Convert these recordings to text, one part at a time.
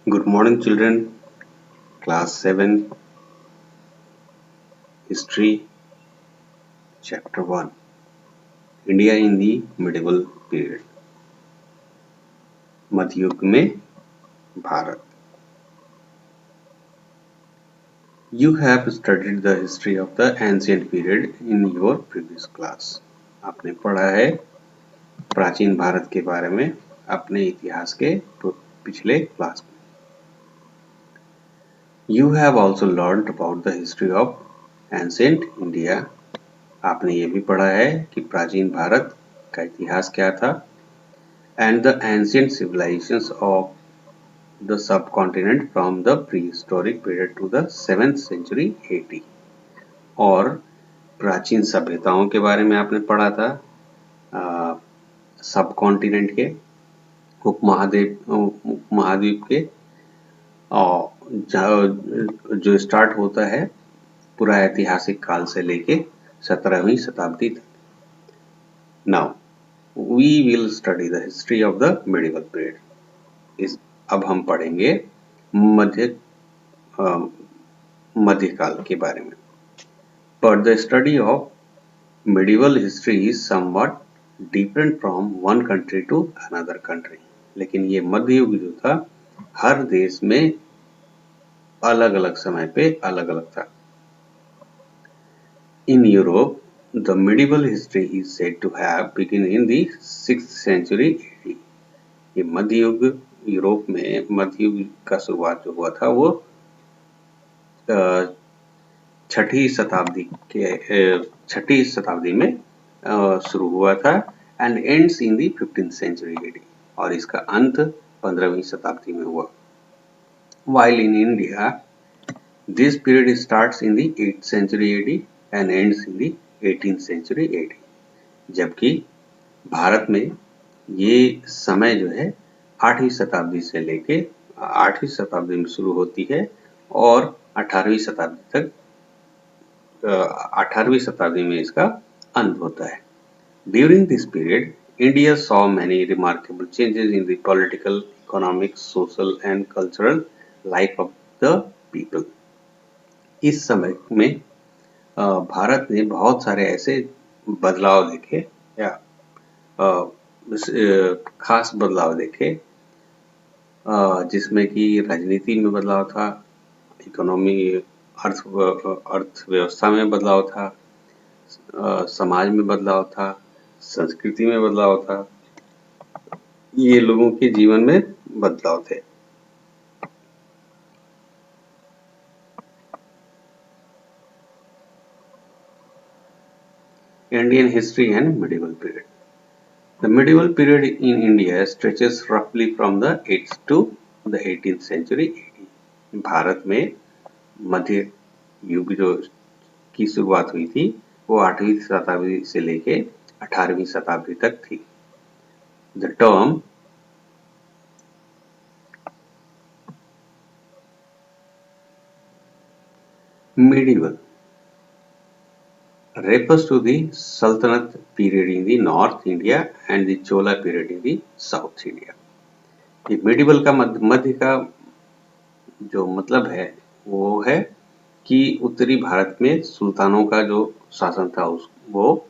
Good morning, children. Class 7, History, Chapter 1. India in the Medieval Period. मध्य युग में Bharat. You have studied the history of the ancient period in your previous class. आपने पढ़ा है प्राचीन भारत के बारे में अपने इतिहास के पिछले क्लास में. You have also learned about the history of ancient India. आपने ये भी पढ़ा है कि प्राचीन भारत का इतिहास क्या था. And the ancient civilizations of the subcontinent from the prehistoric period to the 7th century AD. और प्राचीन सभ्यताओं के बारे में आपने पढ़ा था सबकॉन्टिनेंट के उपमहाद्वीप के जो स्टार्ट होता है पूरा ऐतिहासिक काल से लेके 17वीं शताब्दी तक. Now we will study the history of the medieval period. अब हम पढ़ेंगे मध्यकाल के बारे में. But the study of medieval history is somewhat different from one country to another country. लेकिन ये मध्य युग जो था हर देश में अलग अलग समय पे अलग अलग था. In Europe, the medieval history is said to have begun in the 6th century AD. ये मध्य युग यूरोप में मध्य युग का शुरुआत जो हुआ था वो छठी शताब्दी में शुरू हुआ था and ends in the 15th century AD. और इसका अंत 15वीं शताब्दी में हुआ. While in India, this period starts in the 8th century AD and ends in the 18th century AD. जबकि भारत में ये समय जो है 8वीं शताब्दी से लेके 8वीं शताब्दी में शुरू होती है और 18वीं शताब्दी में इसका अंत होता है. During this period, India saw many remarkable changes in the political, economic, social and cultural life of the people. इस समय में भारत ने बहुत सारे ऐसे बदलाव देखे या खास बदलाव देखे जिसमें कि राजनीति में बदलाव था, इकोनॉमी अर्थव्यवस्था में बदलाव था, समाज में बदलाव था, संस्कृति में बदलाव था, ये लोगों के जीवन में बदलाव थे. Indian history and medieval period. The medieval period in India stretches roughly from the 8th to the 18th century AD. Bharat में मध्य युग जो की शुरुआत हुई थी वो 8वीं शताब्दी से लेके 18वीं शताब्दी तक थी. The term medieval refers to the Sultanate period in the North India and the Chola period in the South India. ये medieval का मध्य का जो मतलब है वो है कि उत्तरी भारत में सुल्तानों का जो शासन था वो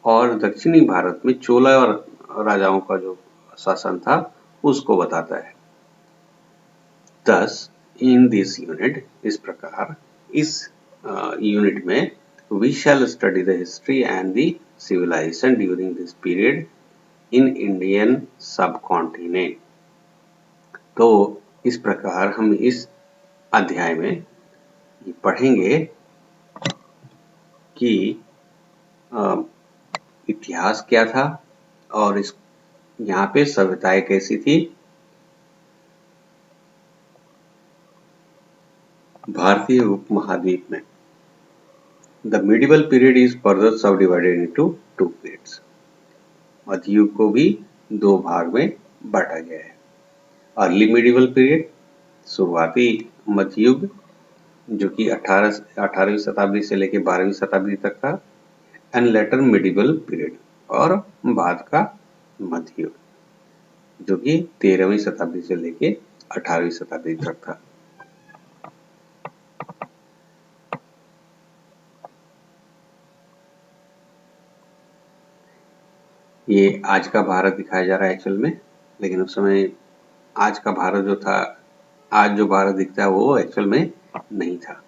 और दक्षिणी भारत में चोला और राजाओं का जो शासन था उसको बताता है. Thus, in this unit, इस प्रकार इस यूनिट में we shall study the history and the civilization during this period in Indian subcontinent. तो इस प्रकार हम इस अध्याय में पढ़ेंगे कि इतिहास क्या था और इस यहाँ पे सभ्यताएं कैसी थी. भारतीय उपमहाद्वीप में The medieval period is further subdivided into two periods. मध्य युग को भी दो भाग में बांटा गया है. अर्ली medieval period शुरुआती मध्य युग जो कि 18वीं शताब्दी से लेकर 12वीं शताब्दी तक था एंड लेटर medieval period और बाद का मध्य युग जो कि 13वीं शताब्दी से लेके 18वीं शताब्दी तक था। ये आज का भारत दिखाया जा रहा है एक्चुअल में, लेकिन उस समय आज का भारत जो था, आज जो भारत दिखता है वो एक्चुअल में नहीं था।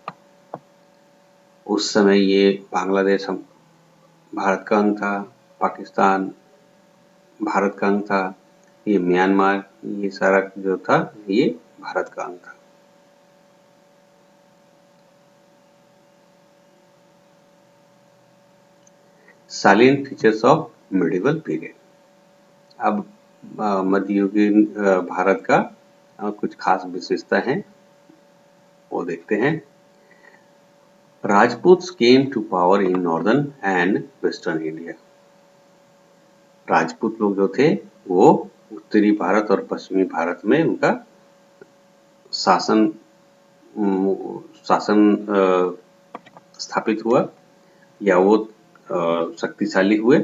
उस समय ये बांग्लादेश भारत का अंग था, पाकिस्तान भारत का अंग था, ये म्यांमार, ये सारा जो था ये भारत का अंग था। Salient features of medieval period. अब मध्ययुगीन भारत का कुछ खास विशेषता है वो देखते हैं। Rajputs came to power in northern and western India. Rajput लोग जो थे वो उत्तरी भारत और पश्चिमी भारत में उनका शासन स्थापित हुआ या वो शक्तिशाली हुए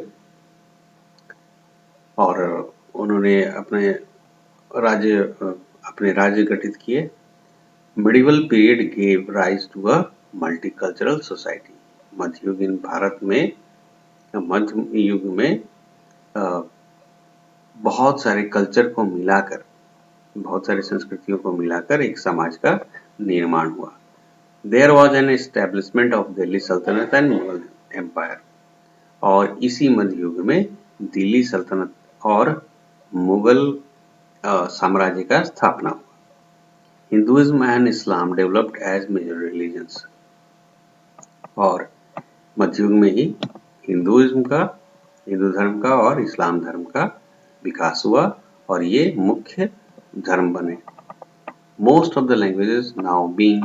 और उन्होंने अपने राज्य गठित किए। Medieval period gave rise to a multicultural society. मध्य युग में बहुत सारे कल्चर को मिलाकर, बहुत सारी संस्कृतियों को मिलाकर एक समाज का निर्माण हुआ। There was an establishment of Delhi सल्तनत एंड मुगल एम्पायर। और इसी मध्य युग में दिल्ली सल्तनत और मुगल साम्राज्य का स्थापना हुआ। Hinduism and Islam developed as major religions. और मध्य युग में ही हिंदू धर्म का और इस्लाम धर्म का विकास हुआ और ये मुख्य धर्म बने। Most of the languages now being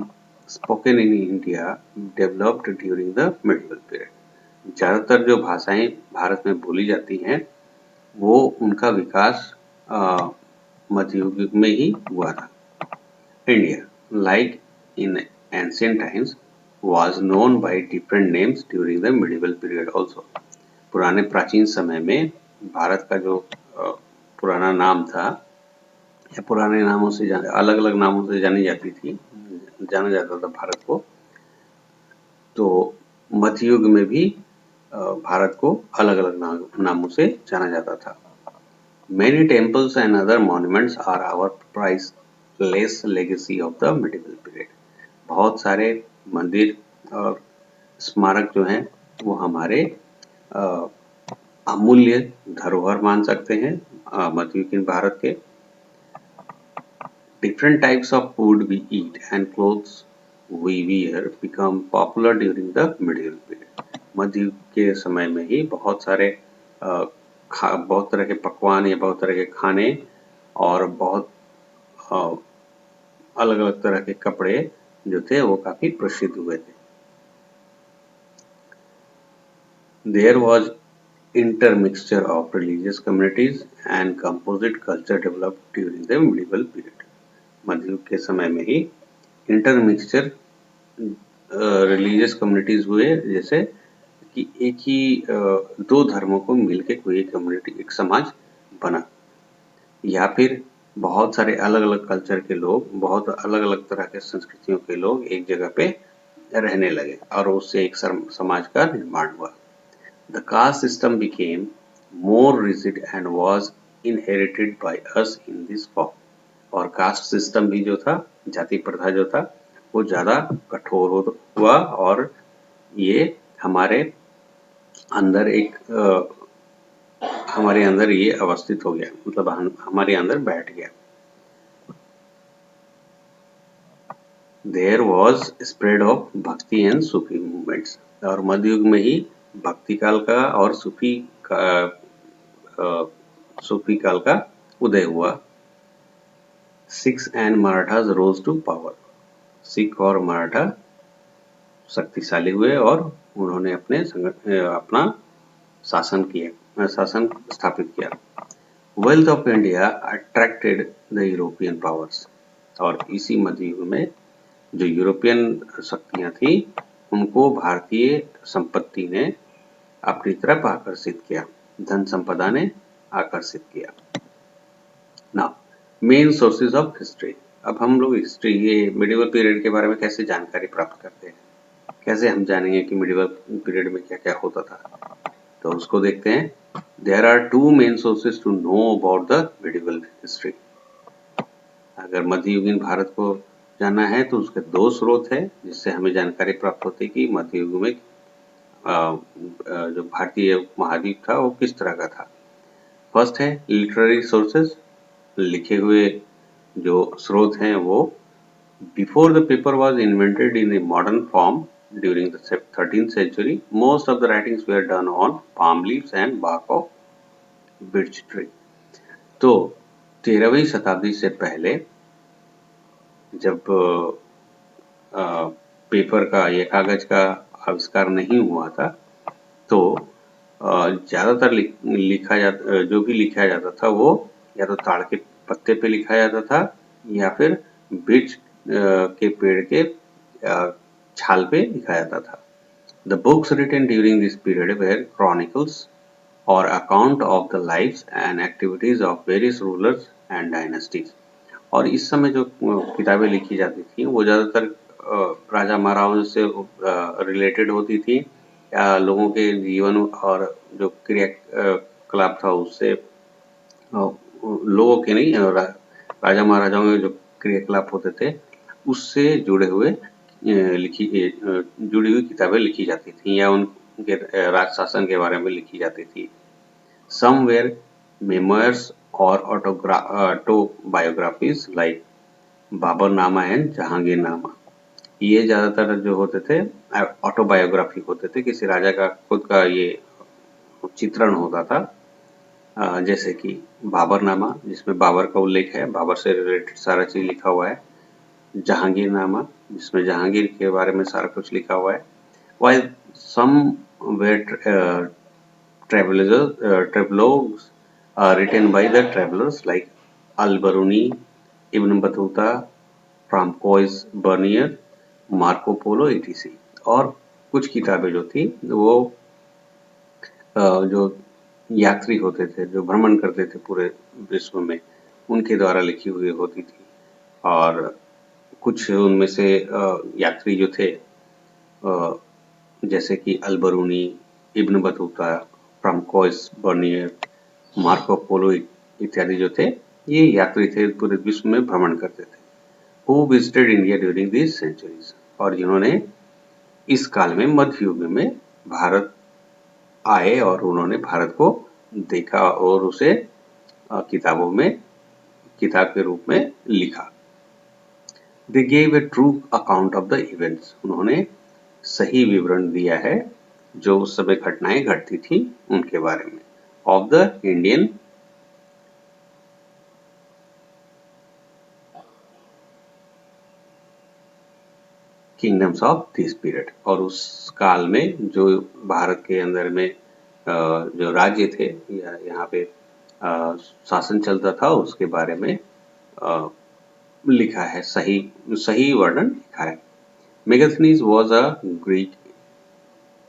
spoken in India developed during the medieval period. ज़्यादातर जो भाषाएं भारत में बोली जाती हैं वो उनका विकास मध्य युग में ही हुआ था। India, like in ancient times, was known by different names during the medieval period also. पुराने प्राचीन समय में भारत का जो पुराना नाम था या पुराने नामों से अलग अलग नामों से जाना जाता था भारत को। तो मध्य युग में भी भारत को अलग अलग नामों से जाना जाता था। Many temples and other monuments are our priceless legacy of the medieval period. बहुत सारे मंदिर और स्मारक जो हैं वो हमारे अमूल्य धरोहर मान सकते हैं मध्ययुगीन भारत के। Different types of food we eat and clothes we wear become popular during the medieval period. मध्य युग के समय में ही बहुत तरह के पकवान या बहुत तरह के खाने और बहुत अलग अलग तरह के कपड़े जो थे वो काफी प्रसिद्ध हुए थे। There was intermixture of religious communities and composite culture developed during the medieval period. मध्य युग के समय में ही इंटरमिक्सचर रिलीजियस कम्युनिटीज हुए, जैसे कि एक ही दो धर्मों को मिलके कोई एक कम्युनिटी, एक समाज बना, या फिर बहुत सारे अलग अलग कल्चर के लोग, बहुत अलग अलग तरह के संस्कृतियों के लोग एक जगह पे रहने लगे और उससे एक समाज का निर्माण हुआ। The caste system became more rigid and was inherited by us in this form. और कास्ट सिस्टम भी जो था, जाति प्रथा जो था, वो ज्यादा कठोर हुआ और ये हमारे अंदर ये अवस्थित हो गया, मतलब हमारे अंदर बैठ गया। There was spread of भक्ति एंड सूफी मूवमेंट्स। और मध्य युग में ही भक्ति काल का और सूफी काल का उदय हुआ। Sikhs and Marathas rose to power. Sikh और मराठा शक्तिशाली हुए और उन्होंने अपना शासन स्थापित किया। Wealth of India attracted the European powers. और इसी मध्य युग में जो यूरोपियन शक्तियां थी उनको भारतीय संपत्ति ने अपनी तरफ आकर्षित किया, धन संपदा ने आकर्षित किया। Now, main sources of history. अब हम लोग हिस्ट्री, ये मिडिवल पीरियड के बारे में कैसे जानकारी प्राप्त करते हैं, कैसे हम जानेंगे कि मिडिवल पीरियड में क्या क्या होता था, तो उसको देखते हैं। There are two main sources to know about the medieval history. अगर मध्ययुगीन भारत को जानना है तो उसके दो स्रोत है जिससे हमें जानकारी प्राप्त होती है कि मध्ययुग में जो भारतीय महाद्वीप था वो किस तरह का था। फर्स्ट है लिटरेरी सोर्सेज, लिखे हुए जो स्रोत हैं वो। Before the paper was invented in a modern form during the 13th century, most of the writings were done on palm leaves and bark of birch tree। तो 13वीं शताब्दी से पहले जब पेपर का या कागज का आविष्कार नहीं हुआ था तो ज्यादातर लिखा जाता, जो भी लिखा जाता था वो या तो ताड़ के पत्ते पे लिखा जाता था या फिर बिर्च के पेड़ के छाल पे लिखा जाता था। The books written during this period were chronicles or account of the lives and activities of various rulers and dynasties। और इस समय जो किताबें लिखी जाती थी वो ज्यादातर राजा महाराजाओं से रिलेटेड होती थी या लोगों के जीवन और जो क्रियाकलाप था उससे, लोगों के नहीं, राजा महाराजाओं के जो क्रियाकलाप होते थे उससे जुड़े हुए जुड़ी हुई किताबें लिखी जाती थी या उनके राज शासन के बारे में लिखी जाती थी। Some were memoirs or autobiographies like Baburnama and Jahangirnama. ये ज्यादातर जो होते थे ऑटोबायोग्राफी होते थे, किसी राजा का खुद का ये चित्रण होता था। जैसे कि बाबरनामा जिसमें बाबर का उल्लेख है, बाबर से रिलेटेड सारा चीज लिखा हुआ है। जहांगीरनामा जिसमें जहांगीर के बारे में सारा कुछ लिखा हुआ है। While some were travelogues written by the travelers like Al-Biruni, Ibn Battuta, Francois Bernier, Marco Polo etc। और कुछ किताबें जो थी वो जो यात्री होते थे, जो भ्रमण करते थे पूरे विश्व में, उनके द्वारा लिखी हुई होती थी। और कुछ उनमें से यात्री जो थे जैसे कि Al-Biruni, Ibn Battuta, Francois Bernier, Marco Polo इत्यादि जो थे ये यात्री थे, पूरे विश्व में भ्रमण करते थे। Who visited India during these centuries, और जिन्होंने इस काल में मध्य युग में भारत आए और उन्होंने भारत को देखा और उसे किताबों में किताब के रूप में लिखा। They gave a true account of the events, उन्होंने सही विवरण दिया है जो उस समय घटनाएं घटती थी उनके बारे में। Of the Indian kingdoms of this period, और उस काल में जो भारत के अंदर में जो राज्य थे या यहाँ पे शासन चलता था उसके बारे में लिखा है, सही वर्णन लिखा है। Megasthenes was a Greek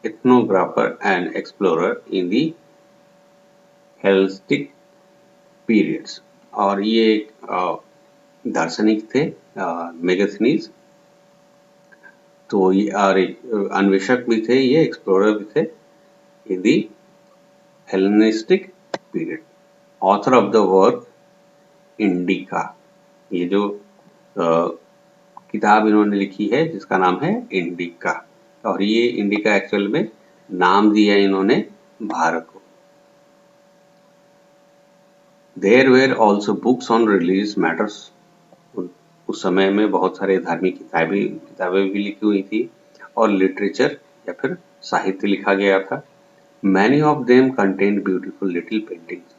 ethnographer and explorer in the Hellenistic periods, और ये एक दार्शनिक थे मेगास्थनीज। तो ये और एक अन्वेषक भी थे, ये एक्सप्लोरर भी थे in the Hellenistic period. Author of the work Indica, ये जो किताब इन्होंने लिखी है जिसका नाम है इंडिका, और ये इंडिका एक्चुअल में नाम दिया इन्होंने भारत को। There were also books on religious matters, उस समय में बहुत सारे धार्मिक किताबें भी लिखी हुई थी और लिटरेचर या फिर साहित्य लिखा गया था। Many of them contain beautiful little paintings,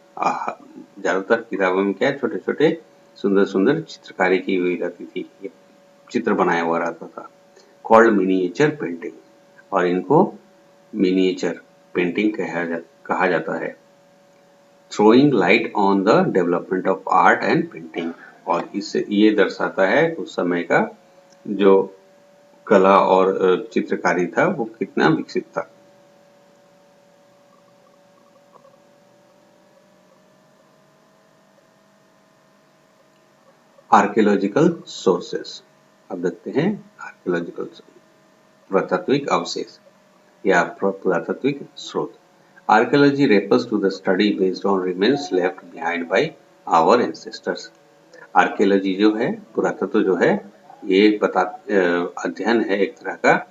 ज्यादातर किताबों में क्या छोटे छोटे सुंदर सुंदर चित्रकारी की हुई रहती थी, चित्र बनाया हुआ रहता था। कॉल्ड मिनिएचर पेंटिंग, और इनको मिनिएचर पेंटिंग कहा जाता है। Throwing light on the development of art and painting, और इससे ये दर्शाता है उस समय का जो कला और चित्रकारी था वो कितना विकसित था। Archaeological sources. अब देखते हैं आर्कियोलॉजिकल पुरातात्विक अवशेष या पुरातात्विक स्रोत। Archaeology refers to the study based on remains left behind by our ancestors. Archaeology जो है, पुरातत्व जो है, ये अध्ययन है एक तरह का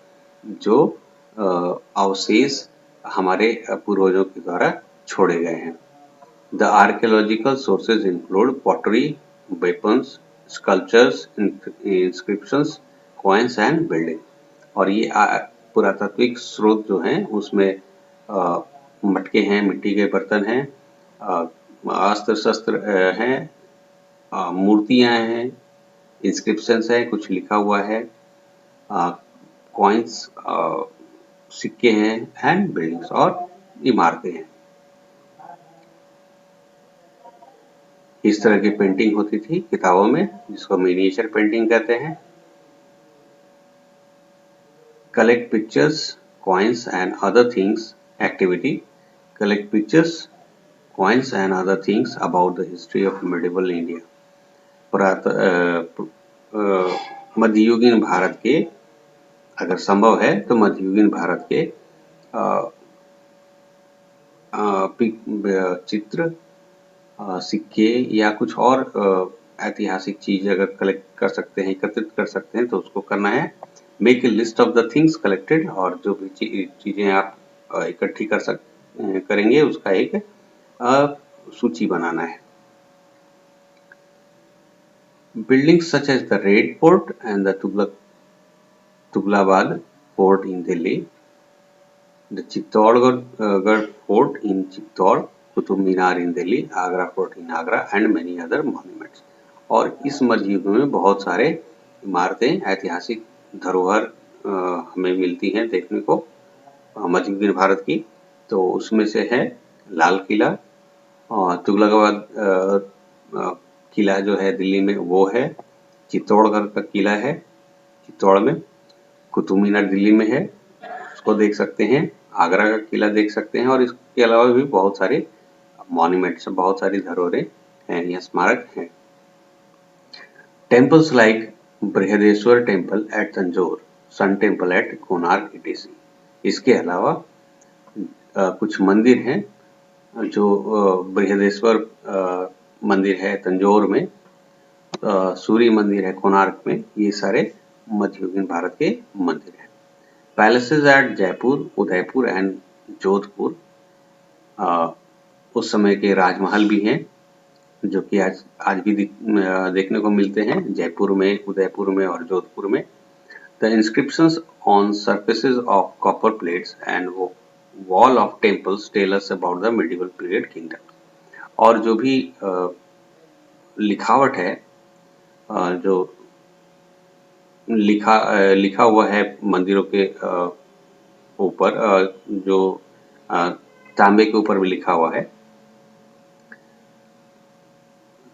जो अवशेष हमारे पूर्वजों के द्वारा छोड़े गए हैं। The archaeological sources include pottery, weapons, sculptures, inscriptions, coins and building. और ये पुरातात्विक स्रोत जो हैं उसमें मटके हैं, मिट्टी के बर्तन हैं, अस्त्र शस्त्र हैं, मूर्तियां हैं, इंस्क्रिप्शंस है, कुछ लिखा हुआ है, कॉइन्स सिक्के हैं एंड बिल्डिंग्स और इमारतें हैं। इस तरह की पेंटिंग होती थी किताबों में जिसको मिनिएचर पेंटिंग कहते हैं। Collect pictures, coins and other things activity. Collect pictures, coins and other things about the history of medieval India. मध्ययुगीन भारत के, अगर संभव है तो मध्ययुगीन भारत के चित्र, सिक्के या कुछ और ऐतिहासिक चीज अगर कलेक्ट कर सकते हैं, एकत्रित कर सकते हैं तो उसको करना है। Make a list of the things collected, और जो भी चीजें आप इकट्ठी करेंगे उसका एक सूची बनाना है। Buildings such as the Red Fort and the Tughlaqabad Fort in Delhi, the Chittorgarh Fort in Chittor, Qutub Minar in Delhi, Agra Fort in Agra and many other monuments। और इस मस्जिद में बहुत सारे इमारतें, ऐतिहासिक धरोहर हमें मिलती हैं देखने को मध्ययुगीन भारत की। तो उसमें से है लाल किला, और तुगलकाबाद किला जो है दिल्ली में वो है, चित्तौड़गढ़ का किला है चित्तौड़ में, कुतुब मीनार दिल्ली में है, उसको देख सकते हैं, आगरा का किला देख सकते हैं, और इसके अलावा भी बहुत सारे मॉन्यूमेंट्स, बहुत सारी धरोहरें हैं या स्मारक हैं। Temples like Brihadeshwara temple at Tanjore, sun temple at Konark etc। इसके अलावा कुछ मंदिर हैं जो बृहदेश्वर मंदिर है तंजौर में, सूर्य मंदिर है कोणार्क में, ये सारे मध्ययुगीन भारत के मंदिर हैं। Palaces at Jaipur, Udaipur and Jodhpur, उस समय के राजमहल भी हैं जो कि आज भी देखने को मिलते हैं जयपुर में, उदयपुर में और जोधपुर में। The inscriptions on surfaces of copper plates and wall of temples tell us about the medieval period kingdom. और जो भी लिखावट है, जो लिखा हुआ है मंदिरों के ऊपर, जो तांबे के ऊपर भी लिखा हुआ है,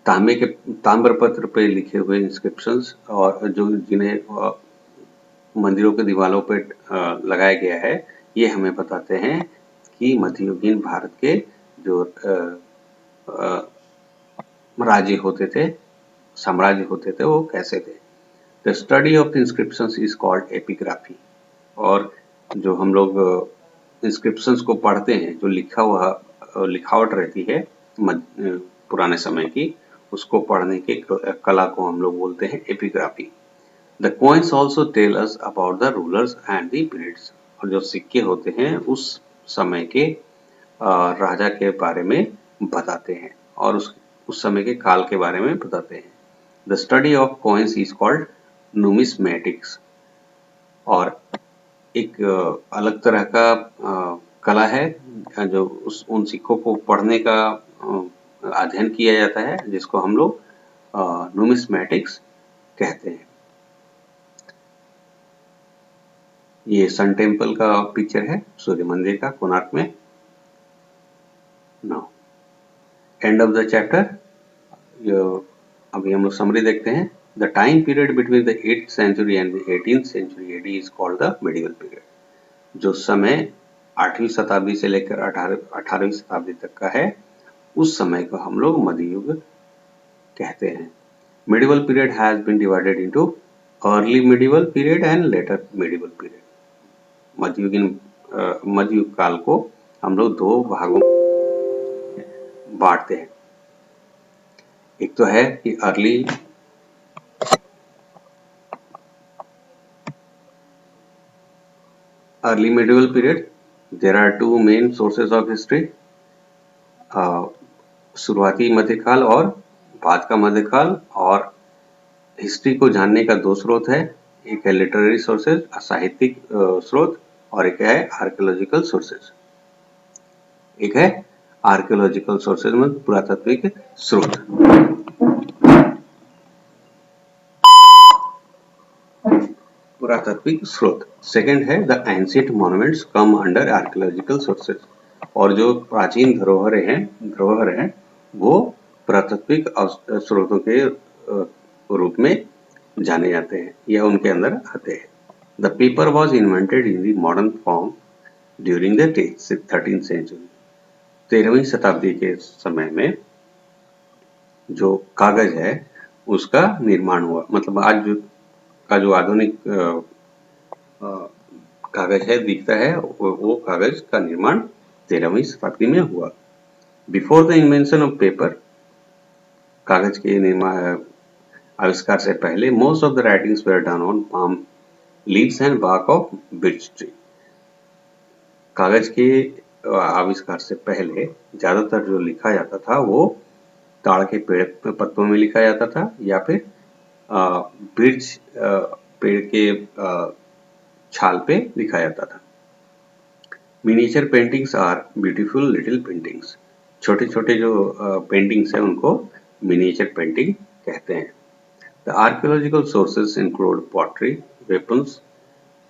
ताम्रपत्र पे लिखे हुए इंस्क्रिप्शंस, और जो जिन्हें मंदिरों के दीवारों पे लगाया गया है, ये हमें बताते हैं कि मध्ययुगीन भारत के जो राज्य होते थे, साम्राज्य होते थे, वो कैसे थे। The study of inscriptions is called epigraphy. और जो हम लोग इंस्क्रिप्शंस को पढ़ते हैं, जो लिखावट रहती है पुराने समय की, उसको पढ़ने के कला को हम लोग बोलते हैं epigraphy. The coins also tell us about the rulers and the periods. और जो सिक्के होते हैं उस समय के राजा के बारे में बताते हैं और उस समय के काल के बारे में बताते हैं। The study of coins is called numismatics. और एक अलग तरह का कला है जो उन सिक्कों को पढ़ने का अध्ययन किया जाता है, जिसको हम लोग नुमिस्मेटिक्स कहते हैं। ये सन टेम्पल का पिक्चर है, सूर्य मंदिर का कोणार्क में। Now end of the chapter. अभी हम लोग समरी देखते हैं। The time period between the 8th century and the 18th century AD is called the medieval period. जो समय 8वीं शताब्दी से लेकर 18वीं शताब्दी तक का है, उस समय को हम लोग मध्ययुग कहते हैं। medieval period has been divided into early medieval period and later medieval period. मध्ययुग काल को हम लोग दो भागों में बांटते हैं। एक तो है कि early medieval period. There are two main sources of history. शुरुआती मध्यकाल और बाद का मध्यकाल। और हिस्ट्री को जानने का दो स्रोत है, एक है लिटरेरी सोर्सेज, साहित्यिक स्रोत, और एक है आर्कियोलॉजिकल सोर्सेज। एक है आर्कियोलॉजिकल सोर्सेज में पुरातात्विक स्रोत। पुरातात्विक स्रोत। सेकंड है the ancient monuments come under archaeological sources. और जो प्राचीन धरोहर हैं वो पुरातात्विक स्रोतों के रूप में जाने जाते हैं या उनके अंदर आते हैं। The paper was invented in the modern form during the 13th century. 13वीं शताब्दी के समय में जो कागज है उसका निर्माण हुआ। मतलब आज का जो आधुनिक कागज है दिखता है, वो कागज का निर्माण 13वीं शताब्दी में हुआ। Before the invention of paper, कागज के निर्माण आविष्कार से पहले most of the writings were done on palm leaves and bark of birch tree. कागज के आविष्कार से पहले ज्यादातर जो लिखा जाता था वो ताड़ के पेड़ पत्तों में लिखा जाता था या फिर बिर्च पेड़ के छाल पे लिखा जाता था। Miniature paintings are beautiful little paintings. छोटे छोटे जो पेंटिंग्स हैं उनको मिनिएचर पेंटिंग कहते हैं। The archaeological sources include pottery, weapons,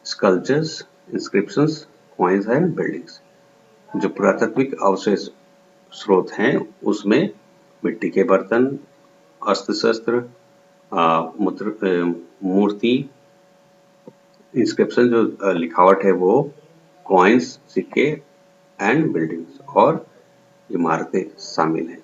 sculptures, inscriptions, coins and buildings. जो पुरातात्विक अवशेष स्रोत हैं उसमें मिट्टी के बर्तन, अस्त्र शस्त्र, मूर्ति, इंस्क्रिप्शन जो लिखावट है वो, कॉइन्स सिक्के एंड बिल्डिंग्स और इमारतें शामिल हैं।